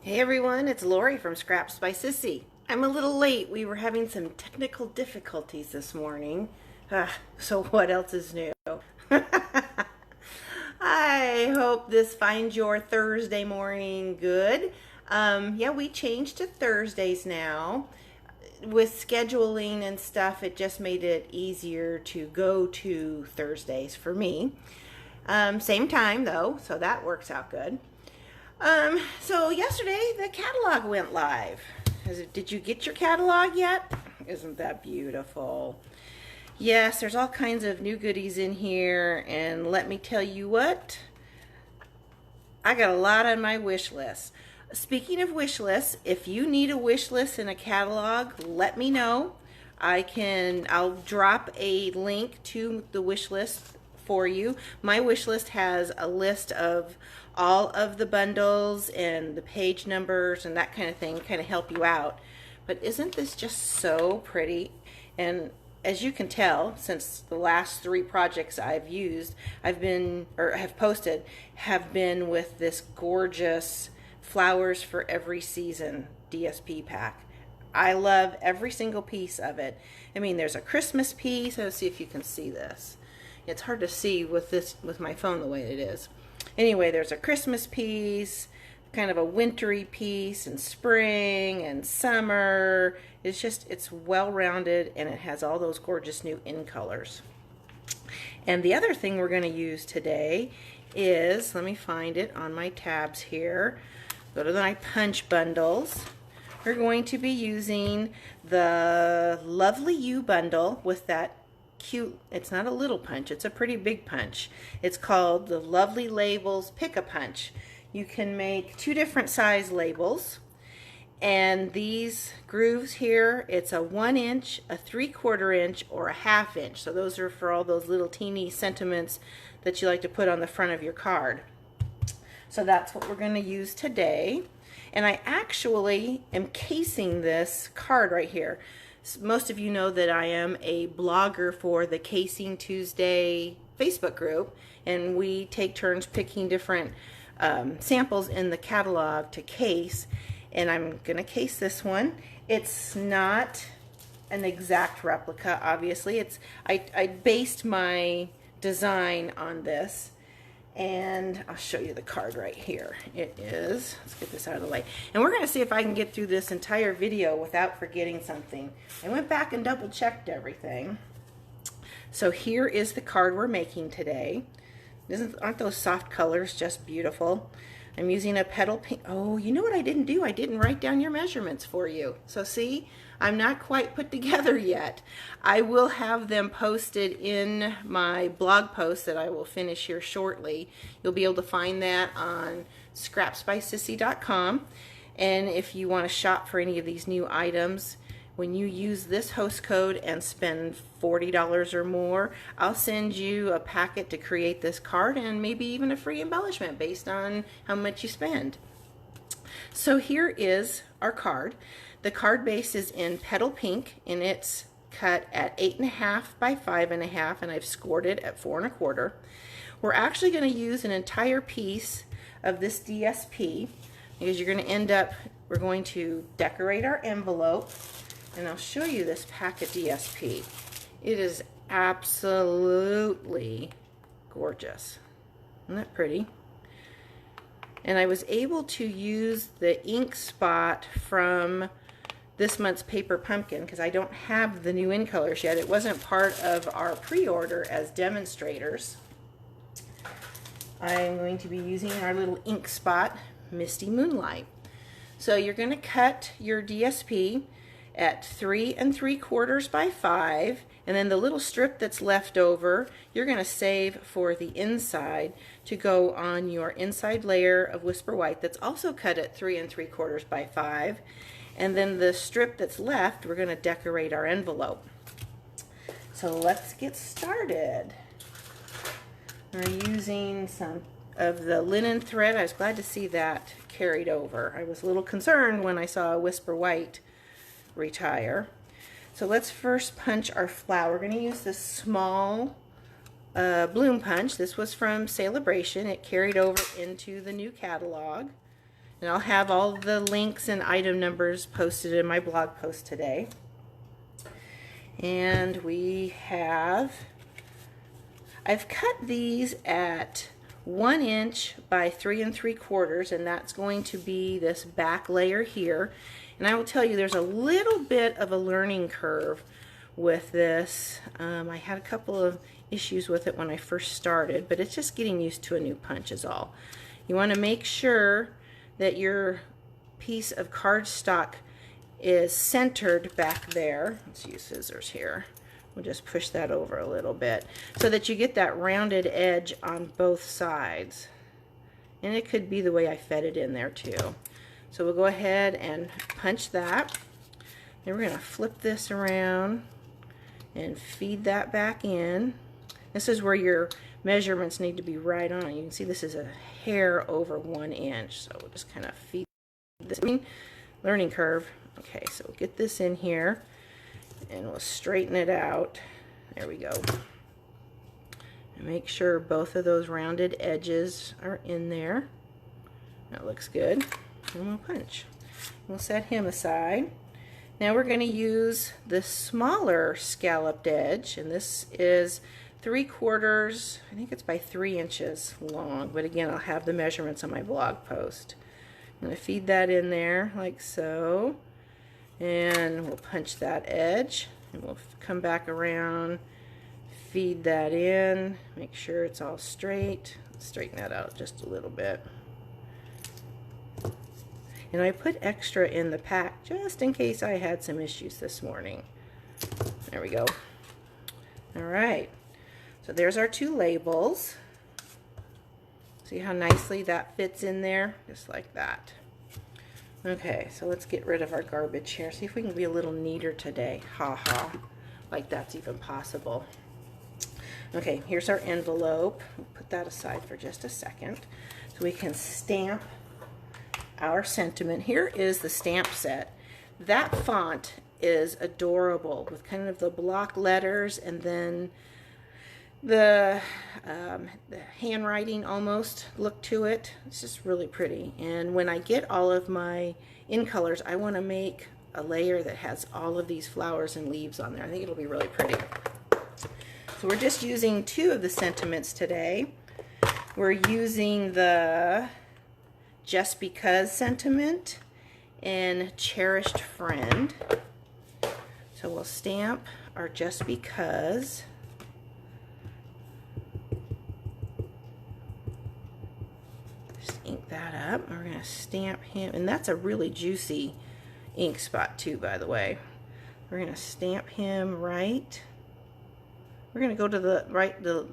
Hey everyone, it's Lori from Scraps by Sissy. I'm a little late. We were having some technical difficulties this morning. So what else is new? I hope this finds your Thursday morning good. Yeah, we changed to Thursdays now. With scheduling and stuff, it just made it easier to go to Thursdays for me. Same time though, so that works out good. So yesterday the catalog went live. Did you get your catalog yet? Isn't that beautiful? Yes, there's all kinds of new goodies in here, and let me tell you what, I got a lot on my wish list. Speaking of wish lists, if you need a wish list and a catalog, let me know. I'll drop a link to the wish list for you. My wish list has a list of all of the bundles and the page numbers and that kind of thing, kind of help you out. But isn't this just so pretty? And as you can tell, since the last 3 projects I've posted have been with this gorgeous Flowers for Every Season DSP pack. I love every single piece of it. I mean, there's a Christmas piece. Let's see if you can see this. It's hard to see with my phone the way it is. Anyway, there's a Christmas piece, kind of a wintry piece, and spring and summer. It's well-rounded, and it has all those gorgeous new in colors. And the other thing we're going to use today is, let me find it on my tabs here. Go to my punch bundles. We're going to be using the Lovely You bundle with that cute, it's not a little punch, it's a pretty big punch. It's called the Lovely Labels Pick-a-Punch. You can make 2 different size labels, and these grooves here, it's a 1 inch, a 3/4 inch, or a 1/2 inch. So those are for all those little teeny sentiments that you like to put on the front of your card. So that's what we're going to use today. And I actually am casing this card right here. Most of you know that I am a blogger for the Casing Tuesday Facebook group, and we take turns picking different samples in the catalog to case, and I'm going to case this one. It's not an exact replica, obviously. I based my design on this, and I'll show you the card right here. It is, let's get this out of the way. And we're going to see if I can get through this entire video without forgetting something. I went back and double checked everything. So here is the card we're making today. Aren't those soft colors just beautiful? I'm using a petal pink. Oh, you know what I didn't do? I didn't write down your measurements for you. So see, I'm not quite put together yet. I will have them posted in my blog post that I will finish here shortly. You'll be able to find that on scrapsbysissy.com. And if you want to shop for any of these new items, when you use this host code and spend $40 or more, I'll send you a packet to create this card and maybe even a free embellishment based on how much you spend. So here is our card. The card base is in petal pink, and it's cut at 8.5 by 5.5, and I've scored it at 4.25. We're actually going to use an entire piece of this DSP because you're going to end up, we're going to decorate our envelope. And I'll show you this pack of DSP. It is absolutely gorgeous. Isn't that pretty? And I was able to use the ink spot from this month's Paper Pumpkin because I don't have the new in colors yet. It wasn't part of our pre-order as demonstrators. I'm going to be using our little ink spot, Misty Moonlight. So you're going to cut your DSP at 3 3/4 by 5, and then the little strip that's left over you're going to save for the inside to go on your inside layer of Whisper White that's also cut at 3 3/4 by 5, and then the strip that's left we're going to decorate our envelope. So let's get started. We're using some of the linen thread. I was glad to see that carried over. I was a little concerned when I saw a Whisper White retire. So let's first punch our flower. We're going to use this small bloom punch. This was from Celebration. It carried over into the new catalog. And I'll have all the links and item numbers posted in my blog post today. And I've cut these at 1 inch by 3 3/4, and that's going to be this back layer here. And I will tell you, there's a little bit of a learning curve with this. I had a couple of issues with it when I first started, but it's just getting used to a new punch is all. You want to make sure that your piece of cardstock is centered back there. Let's use scissors here. We'll just push that over a little bit so that you get that rounded edge on both sides. And it could be the way I fed it in there too. So we'll go ahead and punch that. Then we're going to flip this around and feed that back in. This is where your measurements need to be right on. You can see this is a hair over 1 inch. So we'll just kind of feed this learning curve. Okay, so we'll get this in here and we'll straighten it out. There we go. And make sure both of those rounded edges are in there. That looks good. And we'll punch. We'll set him aside. Now we're going to use the smaller scalloped edge, and this is 3/4, I think it's by 3 inches long, but again I'll have the measurements on my blog post. I'm going to feed that in there like so, and we'll punch that edge, and we'll come back around, feed that in, make sure it's all straight, straighten that out just a little bit. And I put extra in the pack just in case I had some issues this morning. There we go. All right. So there's our 2 labels. See how nicely that fits in there? Just like that. Okay, so let's get rid of our garbage here. See if we can be a little neater today. Ha ha. Like that's even possible. Okay, here's our envelope. We'll put that aside for just a second so we can stamp our sentiment. Here is the stamp set. That font is adorable with kind of the block letters and then the handwriting almost look to it. It's just really pretty. And when I get all of my in colors, I want to make a layer that has all of these flowers and leaves on there. I think it'll be really pretty. So we're just using 2 of the sentiments today. We're using the Just Because sentiment and Cherished Friend. So we'll stamp our Just Because. Just ink that up. We're going to stamp him, and that's a really juicy ink spot too, by the way. We're going to stamp him right. We're going to go to the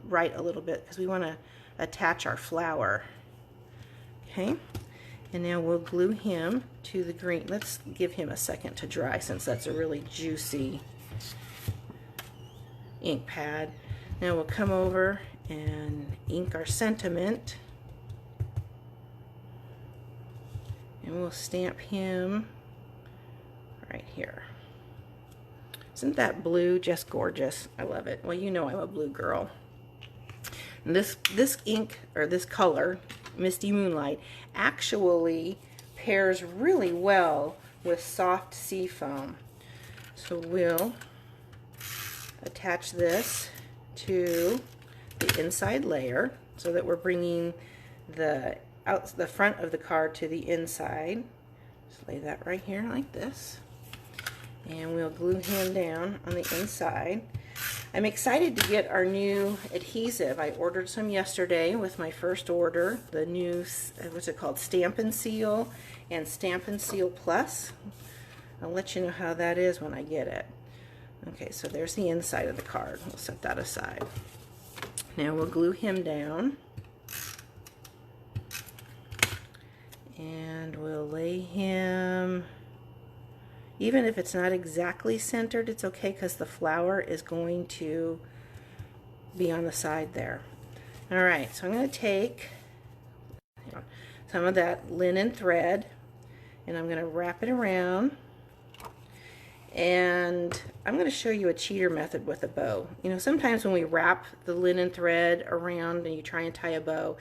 right a little bit because we want to attach our flower. Okay, and now we'll glue him to the green. Let's give him a second to dry since that's a really juicy ink pad. Now we'll come over and ink our sentiment. And we'll stamp him right here. Isn't that blue just gorgeous? I love it. Well, you know I'm a blue girl. And this ink, or this color, Misty Moonlight, actually pairs really well with soft sea foam. So we'll attach this to the inside layer so that we're bringing the front of the card to the inside. Just lay that right here like this. And we'll glue him down on the inside. I'm excited to get our new adhesive. I ordered some yesterday with my first order. The new, what's it called, Stamp and Seal and Stamp and Seal Plus. I'll let you know how that is when I get it. Okay, so there's the inside of the card. We'll set that aside. Now we'll glue him down. And we'll lay him, even if it's not exactly centered, it's okay because the flower is going to be on the side there. All right, so I'm going to take some of that linen thread and I'm going to wrap it around, and I'm going to show you a cheater method with a bow. You know, sometimes when we wrap the linen thread around and you try and tie a bow,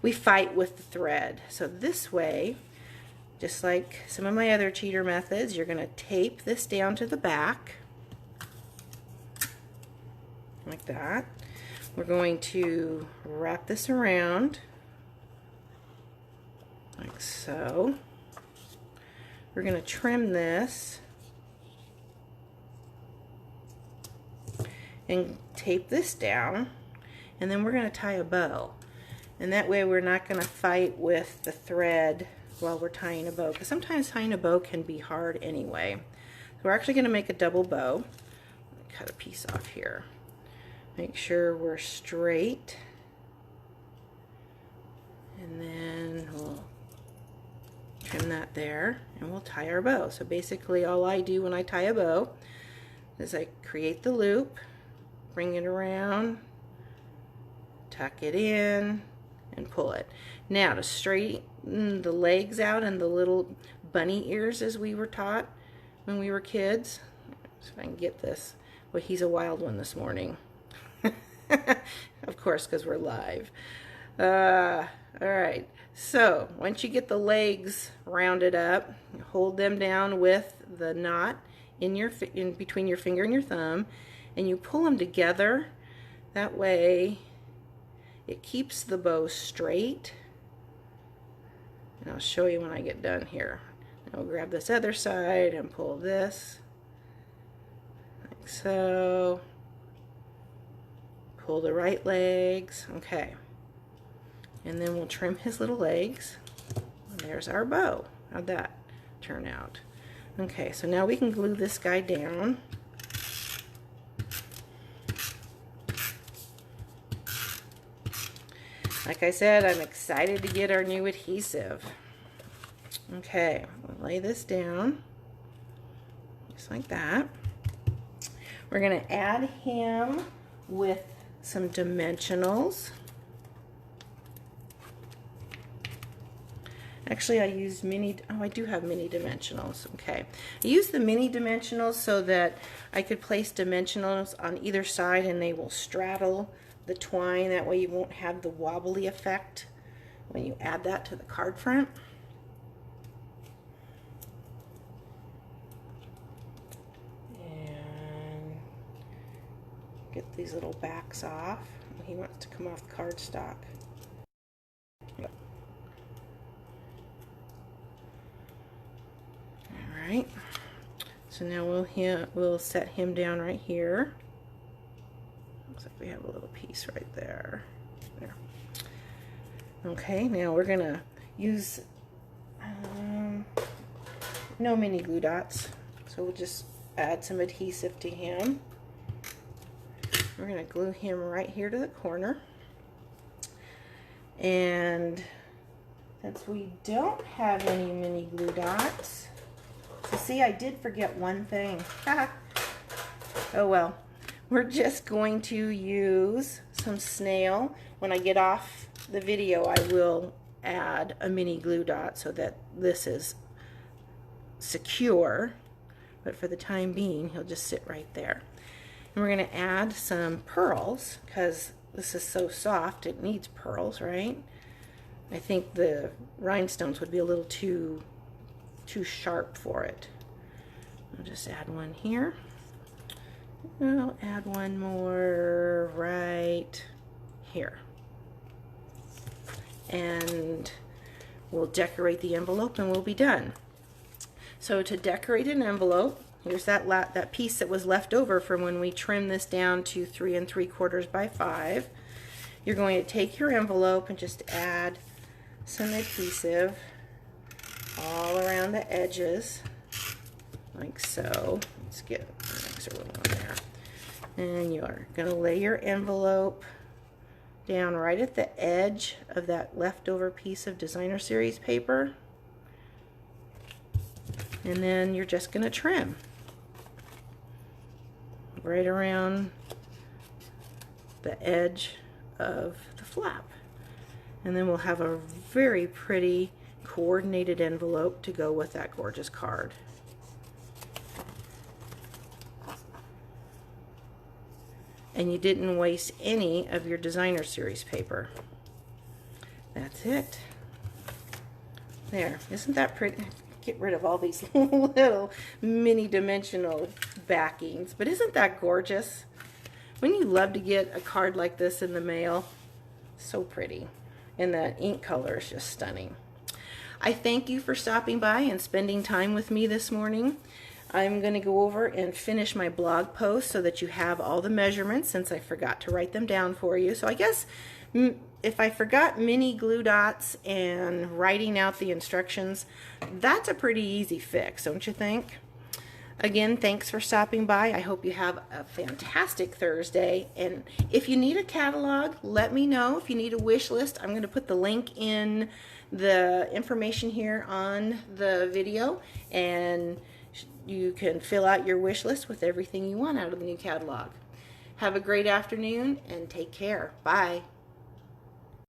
we fight with the thread. So this way, just like some of my other cheater methods, you're going to tape this down to the back, like that. We're going to wrap this around, like so. We're going to trim this and tape this down, and then we're going to tie a bow. And that way we're not going to fight with the thread while we're tying a bow, because sometimes tying a bow can be hard anyway. So we're actually going to make a double bow. Cut a piece off here. Make sure we're straight, and then we'll trim that there, and we'll tie our bow. So basically all I do when I tie a bow is I create the loop, bring it around, tuck it in, and pull it. Now to straighten the legs out and the little bunny ears as we were taught when we were kids. So if I can get this. Well, he's a wild one this morning. Of course, because we're live. All right. So once you get the legs rounded up, hold them down with the knot in between your finger and your thumb, and you pull them together. That way it keeps the bow straight. And I'll show you when I get done here. I'll grab this other side and pull this like so. Pull the right legs. Okay. And then we'll trim his little legs. And there's our bow. How'd that turn out? Okay, so now we can glue this guy down. Like I said, I'm excited to get our new adhesive. Okay, we'll lay this down just like that. We're going to add him with some dimensionals. Actually, I used I do have mini dimensionals. Okay, I used the mini dimensionals so that I could place dimensionals on either side and they will straddle the twine. That way you won't have the wobbly effect when you add that to the card front. And get these little backs off. He wants to come off the cardstock. Yep. Alright, so now we'll set him down right here. Looks like we have a little piece right there. There. Okay, now we're going to use no mini glue dots, so we'll just add some adhesive to him. We're going to glue him right here to the corner. And since we don't have any mini glue dots, so see, I did forget one thing. Oh well. We're just going to use some snail. When I get off the video, I will add a mini glue dot so that this is secure. But for the time being, he'll just sit right there. And we're going to add some pearls because this is so soft, it needs pearls, right? I think the rhinestones would be a little too sharp for it. I'll just add one here. I'll add one more right here. And we'll decorate the envelope and we'll be done. So to decorate an envelope, here's that piece that was left over from when we trimmed this down to 3 3/4 by 5. You're going to take your envelope and just add some adhesive all around the edges, like so. Let's get an extra little one there. And you're going to lay your envelope down right at the edge of that leftover piece of designer series paper. And then you're just going to trim right around the edge of the flap. And then we'll have a very pretty coordinated envelope to go with that gorgeous card. And you didn't waste any of your designer series paper. That's it. There, isn't that pretty? Get rid of all these little mini dimensional backings, but isn't that gorgeous? Wouldn't you love to get a card like this in the mail? So pretty. And the ink color is just stunning. I thank you for stopping by and spending time with me this morning. I'm going to go over and finish my blog post so that you have all the measurements, since I forgot to write them down for you. So I guess if I forgot mini glue dots and writing out the instructions, that's a pretty easy fix, don't you think? Again, thanks for stopping by. I hope you have a fantastic Thursday. And if you need a catalog, let me know. If you need a wish list, I'm going to put the link in the information here on the video, and you can fill out your wish list with everything you want out of the new catalog. Have a great afternoon and take care. Bye.